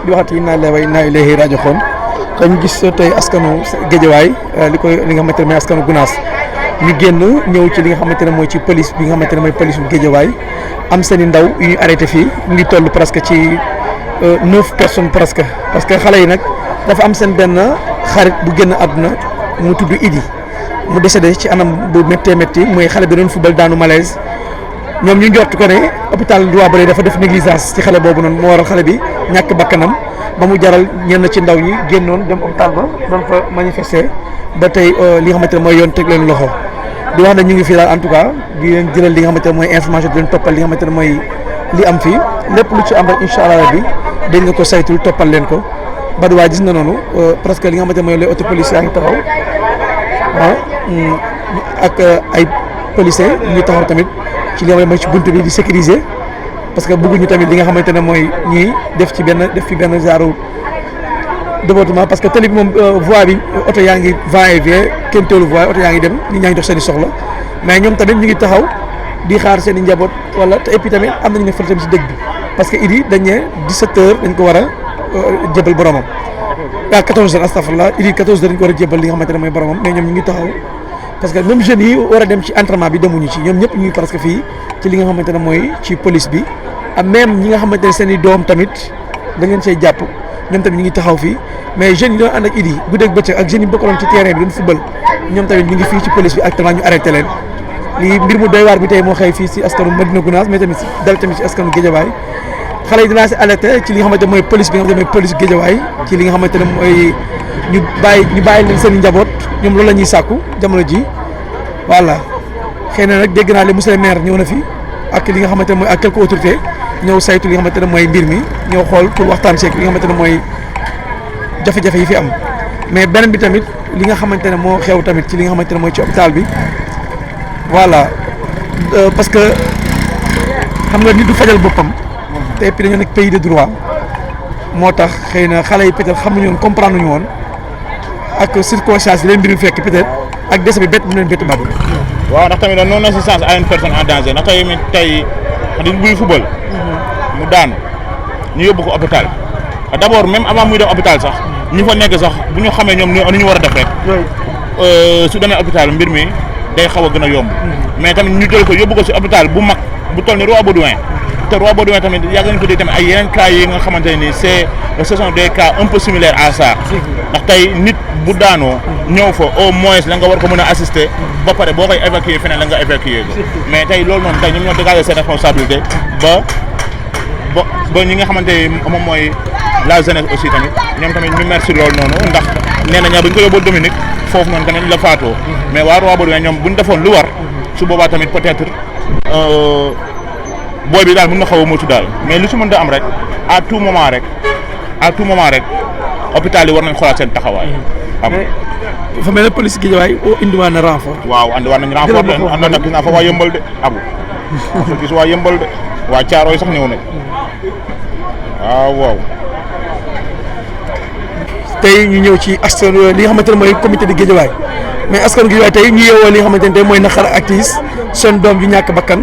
di waxati inna lillahi wa inna ilayhi raji'un dañu gis tey askanu Guédiawaye li nga xamante ne mooy askanu Gounass ñu génn ñëw ci li nga xamante ne mooy ci police bi nga xamante ne mooy police bu Guédiawaye am seen i ndaw yu ñu arrêté fii mu ngi toll presque ci 9 personnes presque parce que xale yi nag dafa am seen benn xarit bu génn àdduna mu tudd Idi mu décédé ci anam bu méttee métti mooy xale bi doon football daanu malaise ñoom ñu njort ko ne hôpital Roi Baudouin dafa def négligence ci xale boobu noonu moo waral xale bi ñàkk bakkanam ba mu jaral ñenn ci ndaw ñi génnoon dem hôpital ba doon fa manifester ba tey li nga xamante ne mooy yoon teg leen loxo di wax ne ñu ngi fii daal en tout cas di leen jëlal li nga xamante ne mooy information di leen toppal li nga xamante ne mooy li am fii lépp lu ci am rek incha allah bi dañ nga ko saytul toppal leen ko ba duwaay gis na noonu presque li nga xamante ne mooy les auto police yaa ngi taxaw ak ay policiers ñu taxaw tamit ci li nga xamante ne mooy ci buntu bi di sécuriser parce que bëgguñu tamit li nga xamante ne mooy ñii def fi benn genre département parce que tali bi moom voie bi oto yaa ngi va et vient kenn teewlu voie oto yaa ngi dem nit ñaa ngi dox seen i soxla mais ñoom tamit ñu ngi taxaw di xaar seen i njaboot wala te et puis tamit am nañu ne fële tamit si dëj bi parce que Idi dañ ne 17h dañ ko war a jébal boromam. waaw 14h astafurlah Idi 14h dañ ko war a jébal li nga xamante ne mooy boromam mais ñoom ñu ngi taxaw parce que même jeunes yi war a dem ci entraînement bi demuñu ci ñoom ñëpp ñu ngi parce que fii ci li nga xamante ne mooy ci police bi ak même ñi nga xamante ne seen i doom tamit dañ leen see jàpp. ñoom tamit ñu ngi taxaw fii mais jeunes yi doon ànd ak Idi guddeeg bëccëg ak jeunes yi bokkaloon ci terrain bi doon football ñoom tamit ñu ngi fii ci police bi actuellement ñu arrêté leen lii mbir mu doy waar bi tey moo xëy fii si askanu Medina Gounass mais tamit dal tamit ci askanu Guédiawaye xale yi dinaa si alerté ci li nga xamante ne mooy police bi nga xamante ne mooy police Guédiawaye ci li nga xamante ne mooy ñu bàyyi leen seen i njaboot ñoom loolu la ñuy sàkku jamono ji voilà xëy na nag dégg naa le monsieur le maire ñëw na fi ak li nga xamante ne mooy ak quelques autorités ñëw saytu li nga xamante ne mooy mbir mi ñëw xool pour waxtaan seeg li nga xamante ne mooy jafe-jafe yi fi am mais beneen bi tamit li nga xamante ne moo xew tamit ci li nga xamante ne mooy ci hôpital bi voilà parce que xam nga nit du fajal boppam te et puis dañoo nekk pays de droit moo tax xëy na xale yi peut-être xamuñu woon comprendre ñu woon ak circonstances yi leen mbir mi fekk peut-être ak décès bi bett bu leen bett baax. waaw ndax tamit non assistance à une personne en danger ndax tey di buy football mu daan ñu yóbbu ko hôpital d'abord même avant muy dem hôpital sax ñi fa nekk sax bu ñu xamee ñoom ni ñu war a def rek su demee hôpital mbir mi day xaw a gën a yomb mais tamit ñu jël ko yóbbu ko si hôpital bu mag bu toll ni Roi Baudouin te Roi Baudouin tamit yàgg nañu ko dégg tamit ay yeneen cas yi nga xamante ne nii ce sont des cas un peu similaires à ça ndax tey nit bu daanoo ñëw fa au moins la nga war ko mën a assister ba pare boo koy évacuer feneen la nga évacuer ko mais tey loolu noonu tey ñoom ñoo dégager seen responsabilité ba ñi nga xamante ni moom mooy la jeunesse aussi tamit ñoom tamit ñu merci loolu noonu ndax nee na ñaa bu ñu ko yóbboo Dominique foofu noonu tamit la faatoo mais waa Roi Baudouin ñoom bu ñu defoon lu war su boobaa tamit peut-être booy bi daal mën na xaw a moytu daal mais lu si mën da am rek à tout moment rek hôpital yi war nañ xoolaat seen taxawaay. xam nga dafa mel ne police Guédiawaye indiwaat na renfort. waaw andiwaat nañ renfort de àndoon nag gis naa fa waa Yëmbal de abu gis waa Yëmbal de waa Caaro yi sax ñëw nañ waaw. tey ñu ñëw ci askan li nga xamante ne mooy comité de Guédiawaye mais askanu Guédiawaye tey ñu yeewoo li nga xamante ne tey mooy naqar ak tiis seen doom yu ñàkk bakkan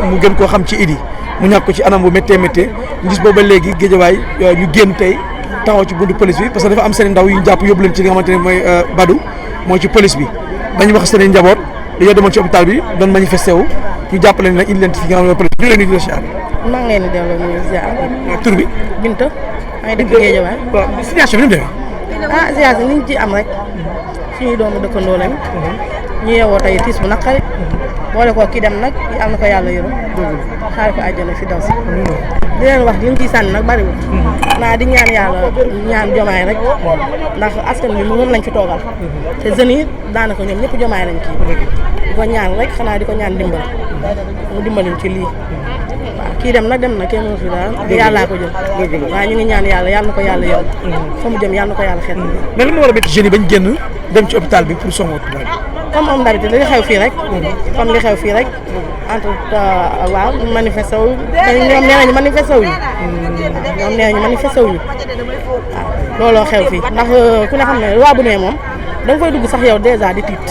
mu gën koo xam ci Idi mu ñàkk ko ci anam bu méttee méttee ñu gis booba léegi Guédiawaye ñu génn tey taxaw ci buntu police bi parce que dafa am seen ndaw yu ñu jàpp yóbbu leen ci li nga xamante ne mooy Badou mooy ci police bi dañu wax seen njaboot dañoo demoon ci hôpital bi doon manifesté wu ñu jàpp leen nag indi leen fi nga xam ne police bi ñu leen di ziar. maa ngi leen di delloo nuyu ziar. tur bi. Binta maa ngi dëkk Guédiawaye. waaw situation bi ni mu demee. ziar si liñ ci am rek suñuy doomu dëkkandoo lañ ñu yeewoo tey tiis bu naqari boole ko ki dem nag yàlla na ko yàlla yërëm xaare ko àjjana fi daw si di leen wax liñ ciy sànni nag bariwul naa di ñaan yàlla ñaan jomaay rek ndax askan bi moom lañ fi toogal te jeunes yi daanaka ñoom ñëpp jomaay lañ kii di ko ñaan rek xanaa di ko ñaan dimbal mu dimbalin ci lii waaw kii dem nag dem na kenn mënu fi daal yàllaa ko jël waaye ñu ngi ñaan yàlla na ko yàlla yërëm fa mu jëm yàlla na ko yàlla xeet mais lan moo war a métti jeunes yi bañ génn dem ci hôpital bi pour songo hôpital bi comme om d'habitude li xew fii rek comme li xew fii rek entre waaw manifesté wu ñoom nee nañu manifesté wuñu ñoom nee nañu manifesté wuñu waaw looloo xew fii ndax ku ne xam ne Roi Baudouin moom da nga fay dugg sax yow dèjà di tiit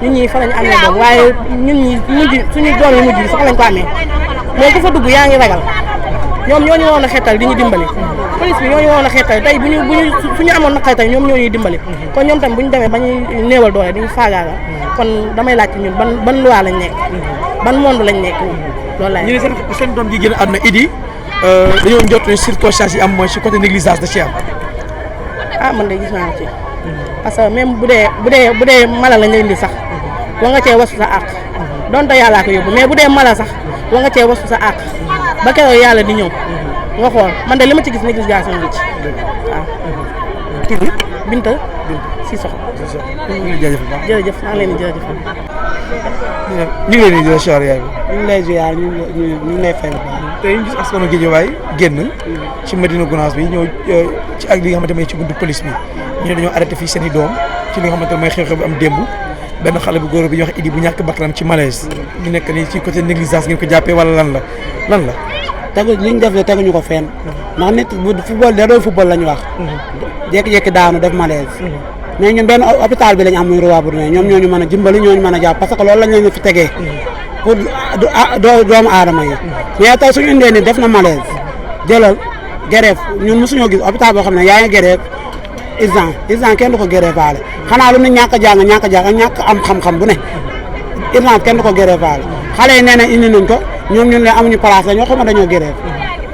ñun ñi fa lañu amee doom waaye ñun ñi mujj suñu doom yi mujj sax lañ ko amee mais ku fa dugg yaa ngi ragal ñoom ñoo ñu woon a xetal di ñu dimbali police bi ñoo ñu woon a xeex tey bu ñu fu ñu amoon naqay tey ñoom ñoo ñuy dimbali kon ñoom tam bu ñu demee ba ñuy néewal doole dañu faagaagal kon damay laaj ci ñun ban loi lañ nekk ban monde lañ nekk loolu laay. ñu ne seen doom ji génn àdduna Idi dañoo njort ne circonstances yi am mooy si côté négligence de ci am. Man de gis naa ci parce que même bu dee mala lañ lay indi sax wa nga cee wasu sa àq donte yàllaa ko yóbbu mais bu dee mala sax wa nga cee wasu sa àq ba keroog yàlla di ñëw nga xool man de li ma ci gis négligence bi ci waaw. tur bi Binta Sissoko. ñu ngi lay jaajëfal bu baax. jërëjëf maa ngi leen di jaajëfal. ñu ngi leen di jël ziar yaay bi. ñu ngi lay ziar ñu ngi lay fay bu baax. tey ñu gis askanu Guédiawaye génn ci Médina Gounass bi ñëw ci ak li nga xamante ne ci buntu police bi ñu ne dañoo arrêté fii seen i doom ci li nga xamante ne mooy xew-xew bi am démb benn xale bu góor bi ñuy wax Idi bu ñàkk bakkanam ci malaise ñu nekk nii ci côté négligence ngeen ko jàppee wala lan la. tegu li ñu def de teguñu ko fenn ndax nit bu football da doon football la ñu wax. jékki-jékki daanu def malaise. mais ñun benn hôpital bi lañ am muy Roi Baudouin ñoom ñoo ñu mën a dimbali ñoo ñu mën a jàpp parce que loolu lañ leen fi tegee. pour doomu aadama yi. mais tey suñu indee ni def na malaise jëlal grève ñun mosuñoo gis hôpital boo xam ne yaa ngi grève urgence kenn du ko grève faale xanaa lu ñu ñàkk a jàng ñàkk am xam-xam bu ne urgence kenn du ko grève faale xale yi nee na indi nañ ko ñoom ñun ne amuñu place la ñoo xam ne dañoo grève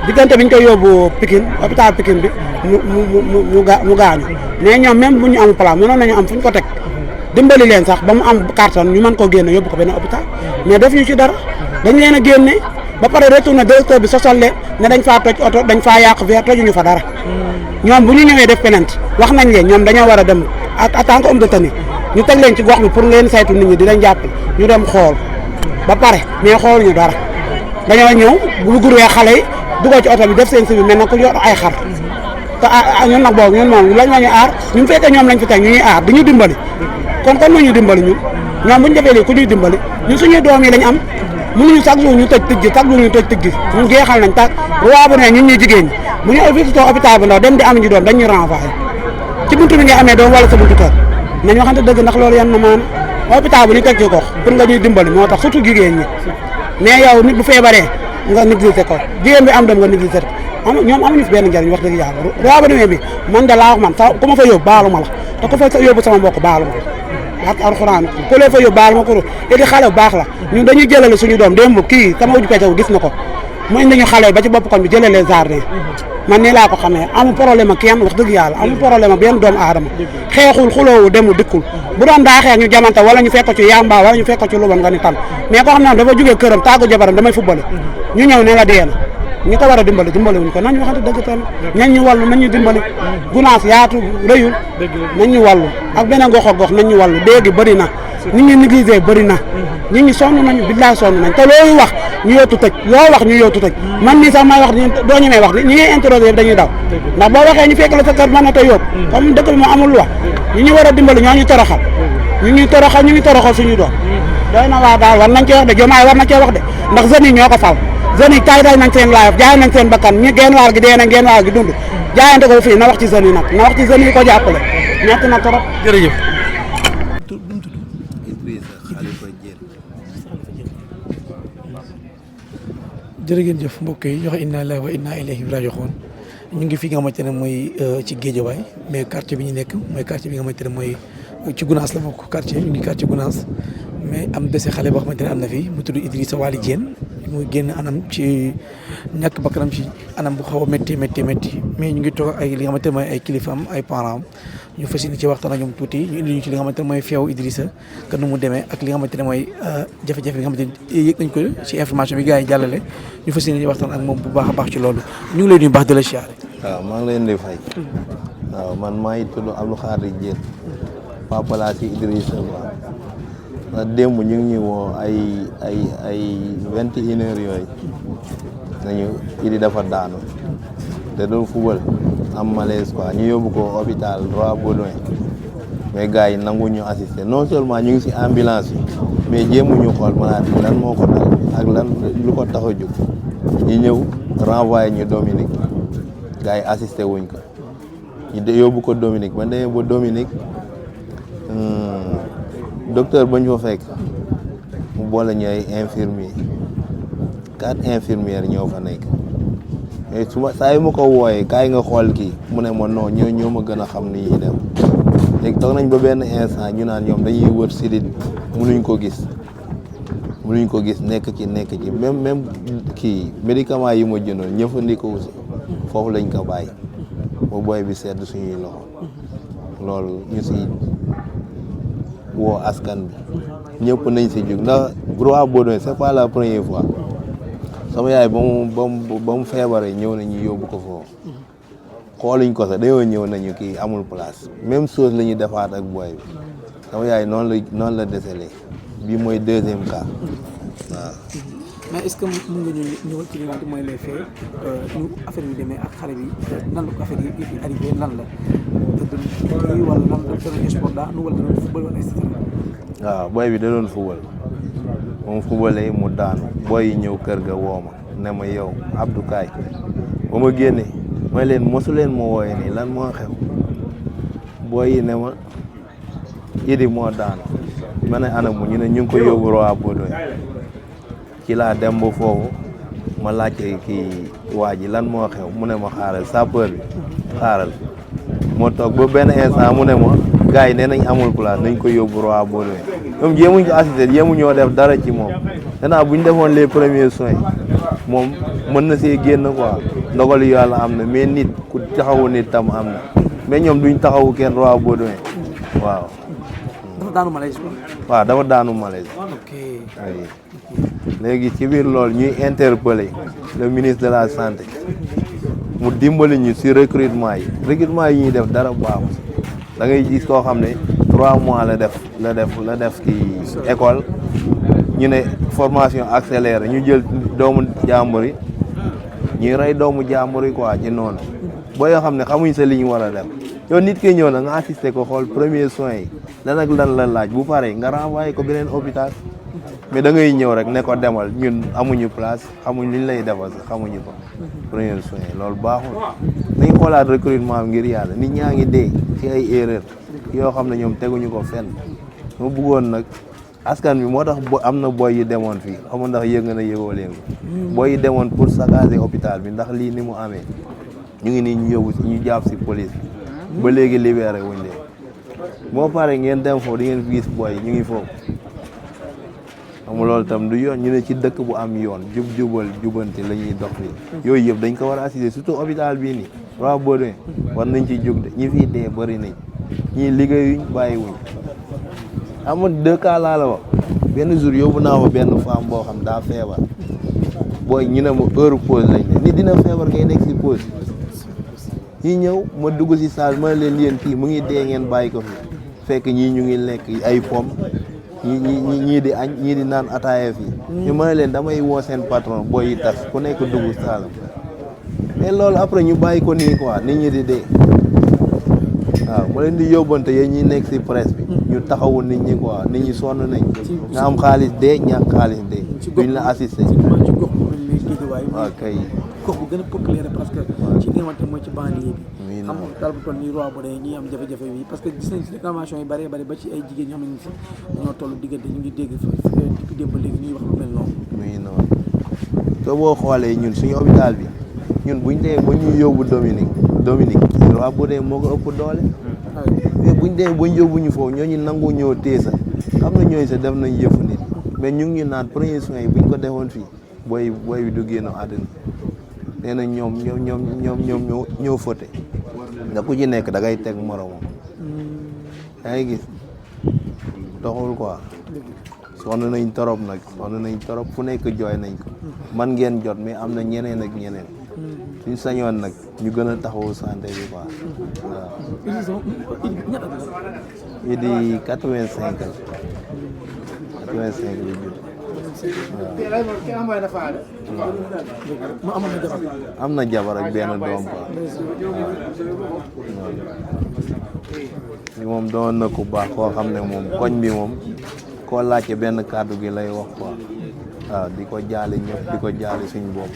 diggante bi ñu koy yóbbu Pikine hôpital Pikine bi mu gaañu mais ñoom même bu ñu amul place mënoon nañu am fu ñu ko teg dimbali leen sax ba mu am carton ñu mën ko génne yóbbu ko benn hôpital mais def ñu ci dara dañ leen a génne ba pare retourné directeur bi sosal leen ne dañ faa toj oto dañ faa yàq verre tojuñu fa dara ñoom bu ñu ñëwee def plainte wax nañ leen ñoom dañoo war a dem en tant que homme de tenue ñu teg leen ci gox bi pour leen saytu nit ñi di leen jàppale ñu dem xool ba pare mais xooluñu dara dañoo ñëw bu gurwee xale yi dugal ci oto bi def seen si bi mel na ku yor ay xar te ñun nag boobu ñun moom lañ la ñu aar ñu fekkee ñoom lañ fi teg ñu ñuy aar di ñu dimbali kon ñu dimbali ñun ñoom bu ñu defee lii ku ñuy dimbali ñun suñuy doom yi lañ am mënuñu chaque jour ñu tëj tëj chaque jour ñu tëj tëj ñun jeexal nañ tàkk Roi Baudouin ñun ñuy jigéen ñi bu ñu visité hôpital bu ndaw dem di am ñu doom dañ ñu renvoyé ci buntu bi nga amee doom wala sa buntu kër nañ waxante dëgg ndax loolu yan na maana hôpital bu ñu teg ci gox pour nga ñuy dimbali moo tax surtout jigéen ñi mais yow nit bu feebaree nga négligé ko jigéen bi am doom nga négligé ko ñoom amuñu fi benn njëriñ wax dëgg yàlla Roi Baudouin bi man de laa wax man ku ma fa yóbbu baalu ma la te ku fa yóbbu sama mbokk baalu ma la ak alxuraan ku lee fa yóbbu baalu ma ko edi xale bu baax la ñun dañuy jëlale suñu doom démb kii sama uju peccaw gis na ko mu indi ñu xale ba ci bopp kon bi jëlale jardin man nii laa ko xamee amul problème ak kenn wax dëgg yàlla amul problème ak benn doomu aadama xeexul xuloowu demul dikkul bu doon daa xeex ñu jamante wala ñu fekk ko ci yamba wala ñu fekk ko ci lu bon nga ni tan mais koo xam ne dafa jógee këram tàggu jabaram damay footballé ñu ñëw ne la dee na ñi ko war a dimbali wuñ ko nañ waxante dëgg tamit nañ ñu wàllu nañ ñu dimbali Gounass yaatu rëyul nañ ñu wàllu ak beneen gox ak gox nañ ñu wàllu déegi bëri na nit ñi négligé bëri na nit ñi sonn nañu billaay sonn nañ te looyu wax ñu yootu tëj loo wax ñu yootu tëj man nii sax may wax doo ñemee wax ñi ngay interroger yëpp dañuy daw ndax boo waxee ñu fekk la sa kër mën na te yóbbu comme dëkk bi moo amul loi ñi ñu war a dimbali ñoo ñu toroxal ñu ngi toroxal suñu doom doy na waa daal war nañ cee wax de Diomaye war na cee wax de ndax jeunes yi ñoo ko fal jeunes yi tay day nañ seen laayaf jaay nañ seen bakkan ñi genn waar gi dee na genn waar gi dund jaayante ko fii na wax ci jeunes yi nag na wax ci jeunes yi ko jàppale ñett na trop jërëjëf. jërë ngeen jëf mbokk yi ñu wax inna lillahi wa inna ilayhi raaji'uun ñu ngi fi nga xamante ne mooy ci Guédiawaye mais quartier bi ñu nekk mooy quartier bi nga xamante ne mooy ci Gounass la bokk quartier ñu ngi quartier Gounass mais am dese xale boo xamante ne am na fi mu tudd Idrissa Waly Diène muy génn anam ci ñàkk bakkanam ci anam bu xaw a métti mais ñu ngi toog ay li nga xamante ne mooy ay kilifaam ay parents am ñu fas yéene ci waxtaan ak ñoom tuuti ñu indi ñu ci li nga xamante ne mooy feewu Idrissa que nu mu demee ak li nga xamante ne mooy jafe-jafe bi nga xamante ne yëg nañ ko ci information bi gars yi jàllale ñu fas yéene ci waxtaan ak moom bu baax a baax ci loolu ñu ngi lay nuyu baax di la siyaare. waaw maa ngi leen di fay. waaw man maa ngi tudd Abdou Khadre Diène papa laa ci Idrissa ndax démb ñu ngi ñuy woo ay 21 heures yooyu nañu Idi dafa daanu te doon fubal am malaise quoi ñu yóbbu ko hôpital Roi Baudouin mais gars yi nangu ñu assister non seulement ñu ngi ci ambulance yi mais jéemuñu xool malade bi lan moo ko dal ak lan lu ko tax a jóg ñu ñëw renvoyé ñu Dominique gars yi assister wuñ ko ñu yóbbu ko Dominique ba demee ba Dominique docteur ba ñu fa fekk mu boole ñu ay infirmier 4 infirmières ñoo fa nekk mais su ma saa yu ma ko wooyee kaay nga xool kii mu ne ma non ñoo ma gën a xam ni ñuy dem léegi toog nañ ba benn instant ñu naan ñoom dañuy wër Sirit mënuñ ko gis nekk ci même kii médicament yi ma jëndoon ñëfandikoo si foofu lañ ko bàyyi ba booy bi sedd suñuy loxo loolu ñu si woo askan bi ñëpp nañ si jóg ndax Roi Baudouin c'est pas la première fois sama yaay ba mu feebaree ñëw nañu yóbbu ko foofu xooluñ ko sax dañoo ñëw nañu kii amul place même chose la ñuy defaat ak booy bi sama yaay noonu la décelé bii mooy deuxième cas waaw. mais est-ce que mën nga ñëwal ci li nga xamante mooy les faits ñu affaire bi demee ak xale bi nan la ko affaire yi arrivé lan la kii wala lan la doon sport daanu wala doon football wala et cetera. waaw booy bi da doon football moom footballee mu daanu booy yi ñëw kër ga woo ma ne ma yow Abdou Kaay ba ma génnee may leen mosu leen ma wooyee nii lan moo xew booy yi ne ma Idi moo daanu ma ne anamu ñu ne ñu ngi ko yóbbu Roi Baudouin ci laa dem ba foofu ma laajte kii waa ji lan moo xew mu ne ma xaaral sapeur bi xaaral moo toog ba benn instant mu ne ma gars yi nee nañ amul place nañ ko yóbbu Roi Baudouin ñoom jéemuñ ko assister jéemu ñoo def dara ci moom danaa bu ñu defoon les premiers soins moom mën na see génn quoi ndogal yàlla am na mais nit ku taxawu nit tam am na mais ñoom duñ taxawu kenn Roi Baudouin waaw. dafa daanu malaise quoi. waaw dafa daanu malaise. ok. léegi ci biir loolu ñuy interpeller le ministre de la santé mu dimbali ñu si recrutement yi ñuy def dara baaxu da ngay gis koo xam ne 3 mois la def ci école ñu ne formation accélérée ñu jël doomu jàmbur yi ñuy rey doomu jàmbur yi quoi ci noonu boo yoo xam ne xamuñ sa li ñu war a def yow nit ki ñëw na nga assisté ko xool premier soins yi lan ak lan la laaj bu paree nga renvoyé ko beneen hôpital mais da ngay ñëw rek ne ko demal ñun amuñu place xamuñ liñ lay defal sax xamuñu ko premier soins yi loolu baaxul nañ xoolaat recrutement ngir yàlla nit ñaa ngi dee ci ay erreur yoo xam ne ñoom teguñu ko fenn ma bëggoon nag askan bi moo tax am na boy yi demoon fii xamul ndax yëg nga na yëgoo leen ko boy yi demoon pour saccager hôpital bi ndax lii ni mu amee ñu ngi nii ñu yóbbu ñu jàpp si police bi ba léegi libéré wuñ leen boo paree ngeen dem foofu di ngeen gis boy ñu ngi foofu xam nga loolu tam du yoon ñu ne ci dëkk bu am yoon jubal jubanti la ñuy dox fii yooyu yëpp dañ ko war a assister surtout hôpital bii nii Roi Baudouin war nañ ci jóg de ñi fii dee bëri nañ ñii liggéeyuñ bàyyiwuñ amul 2 cas laa la wax benn jour yóbbu naa fa benn femme boo xam daa feebar booy ñu ne ma heure pause lañ ne nit dina feebar ngay nekk si pause ñi ñëw ma dugg si salle ma leen yéen kii mu ngi dee ngeen bàyyi ko fi fekk ñii ñu ngi lekk ay pomme ñii di añ ñii di naan ataaya fii ñu ma ne leen damay woo seen patron booy yi tas ku nekk dugg salle mais loolu après ñu bàyyi ko nii quoi nit ñi di dee waaw ma leen di yóbbante yéen ñi nekk si presse bi ñu taxawu nit ñi quoi nit ñi sonn nañ nga am xaalis dee ñàkk xaalis dee duñ la assister waaw kay gox bu gën a populaire parce que ci li nga xamante mooy ci banlieue bi xam nga daal bu toll nii Roi Baudouin ñi am jafe-jafe bi parce que gis nañ si réclamation yi bëree bëri ba ci ay jigéen ñoo xam ne si dañoo toll diggante ñu ngi dégg depuis démb ba léegi ñuy wax lu mel noonu muy noonu te boo xoolee ñun suñu hôpital bi ñun buñ dee ba ñuy yóbbu Dominique Roi Baudouin moo ko ëpp doole mais buñ dee bañ yóbbu ñu foofu ñooñu nangu ñëw tée sa xam na ñooñu sa def nañ yëfu nit mais ñu ngi ñu naan premier soins yi buñ ko defoon fii booy bi du génn àdduna nee na ñoom ñoo fóote nga ku ci nekk da ngay teg moromam yaa ngi gis doxul quoi sonn nañ torop nag fu nekk jooy nañ ko man ngeen jot mais am na ñeneen ak ñeneen suñ sañoon nag ñu gën a taxawu santé bi quoi waaw Idi 85 la 85 la judd am na jabar ak benn doom quoi moom doon na ku baax koo xam ne moom koñ bi moom koo laajte benn kàddu gi lay wax quoi waaw di ko jaale ñëpp di ko jaale suñ bopp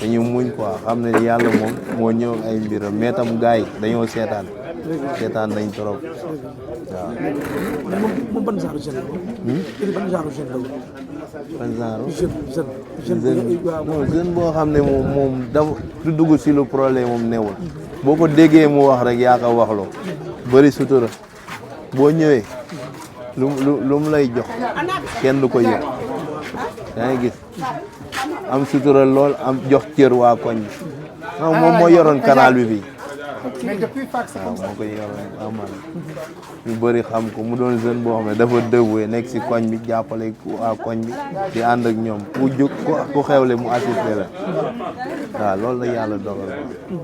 dañu muñ quoi xam ne yàlla moom moo ñëw ay mbiram mais tam gars yi dañoo seetaan nañ trop waaw. mais moom ban genre jeune la. ban genre jeune la. ban genre jeune non jeune boo xam ne moom dafa du dugg si lu problème moom newul boo ko déggee mu wax rek yaa ko waxloo bëri sutura boo ñëwee lu mu lay jox kenn du ko yëg yaa ngi gis am sutura lool am jox cër waa koñ bi moom moo yoroon canal bi fii waaw moo koy yoroon amal ñu bëri xam ko mu doon jeune boo xam ne dafa dévoué nekk si koñ bi jàppale waa koñ bi di ànd ak ñoom ku jóg ku xewle mu assisté la waaw loolu la yàlla dogal ko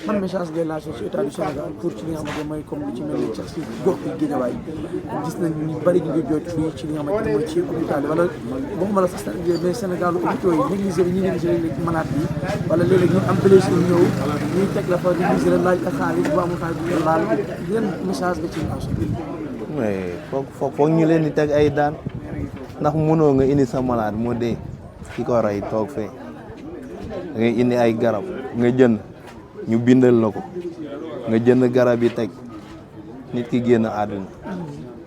man message ngay lancé ci état du Sénégal pour ci li nga xamante ne mooy comme lu ci mel ni ci gox bi Guédiawaye gis nañ ñu bëri ñu ngi jooytu fii ci li nga xamante ne mooy ci hôpital yi wala waxuma la sax mais Sénégal hôpitaux yi négligé ñi négligé malade bi wala léeg-léeg ñu am blessure ñëw ñuy teg la fa négligé la laaj la xaalis bu amul xaalis bi laal yan message nga ci lancé. mais foog ñu leen di teg ay daan ndax mënoo nga indi sa malade moo dee ki ko rey toog fee da ngay indi ay garab nga jënd ñu bindal la ko nga jënd garab yi teg nit ki génn àdduna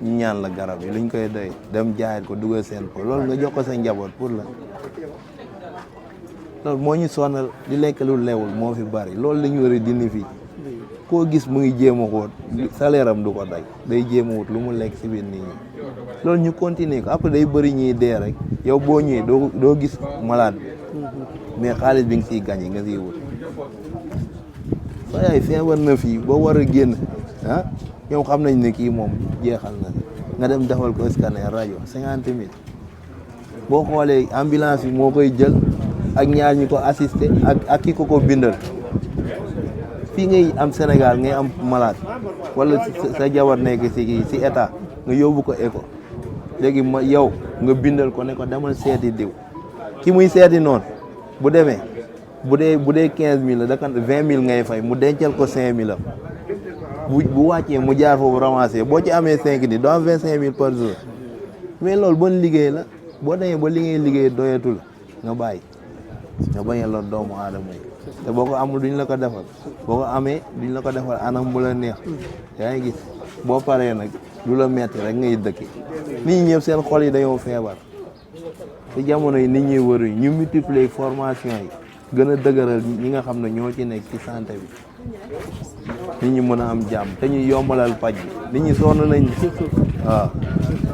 ñu ñaan la garab yi luñ koy doy dem jaayat ko dugal seen po loolu nga jox ko sa njaboot pour la loolu moo ñu sonal di lekk lu lewul moo fi bari loolu la ñu war a dindi fii koo gis mu ngi jéem a xóot salaire am du ko daj day jéem a wut lu mu lekk si biir nit ñi loolu ñu continuer ko après day bëri ñuy dee rek yow boo ñëwee doo gis malade bi mais xaalis bi nga siy gagné nga siy wut soo yaay feebar na fii boo war a génn ñoom xam nañ ne kii moom jeexal na nga dem defal ko scanner rajo 50 000 boo xoolee ambulance bi moo koy jël ak ñaar ñi ko assisté ak ki ko bindal fii ngay am Sénégal ngay am malade wala sa jabar nekk si état nga yóbbu ko éco léegi yow nga bindal ko ne ko demal seeti diw ki muy seeti noonu bu demee bu dee 15 000 la daka 20 000 ngay fay mu dencal ko 5 000 am bu wàccee mu jaar foofu ramassé boo ci amee 5 ni doo am 25 000 par jour mais loolu bon liggéey la boo demee ba li ngay liggéey doyatu la nga bàyyi nga bañ a lor doomu aadama yi te boo ko amul duñ la ko defal boo ko amee duñ la ko defal anam bu la neex yaa ngi gis boo paree nag lu la metti rek ngay dëkki nit ñi ñëpp seen xol yi dañoo feebar te jamono yi nit ñi wëruñ ñu multiplier formation yi gën a dëgëral ñi nga xam ne ñoo ci nekk ci santé bi nit ñi mën a am jàmm te ñu yombalal paj bi nit ñi sonn nañ waaw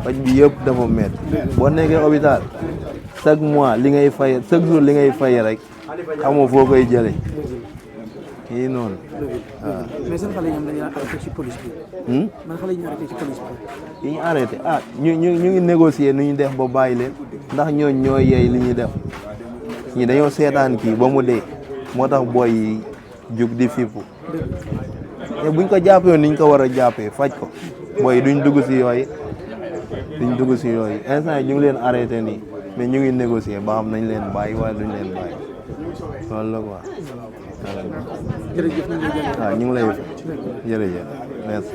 paj bi yëpp dafa métti boo nekkee hôpital chaque mois li ngay fay chaque jour li ngay fay rek xamoo foo koy jëlee yii noonu waaw. mais seen xale yi ñoom dañuy arrêté ci police bi. man xale yi ñu arrêté ci police bi. yi ñu arrêté ñu ngi négocier nu ñu def ba bàyyi leen ndax ñooñ ñoo yey li ñuy def ñi dañoo seetaan kii ba mu dee moo tax booy yi jug di fippu te buñ ko jàppee ni ñu ko war a jàppee faj ko booy duñ dugg si yooyu instant yi ñu ngi leen arrêté nii mais ñu ngi négocier ba xam nañ leen bàyyi wala duñ leen bàyyi loolu la quoi. jërëjëf waaw ñu ngi lay jërëjëf merci.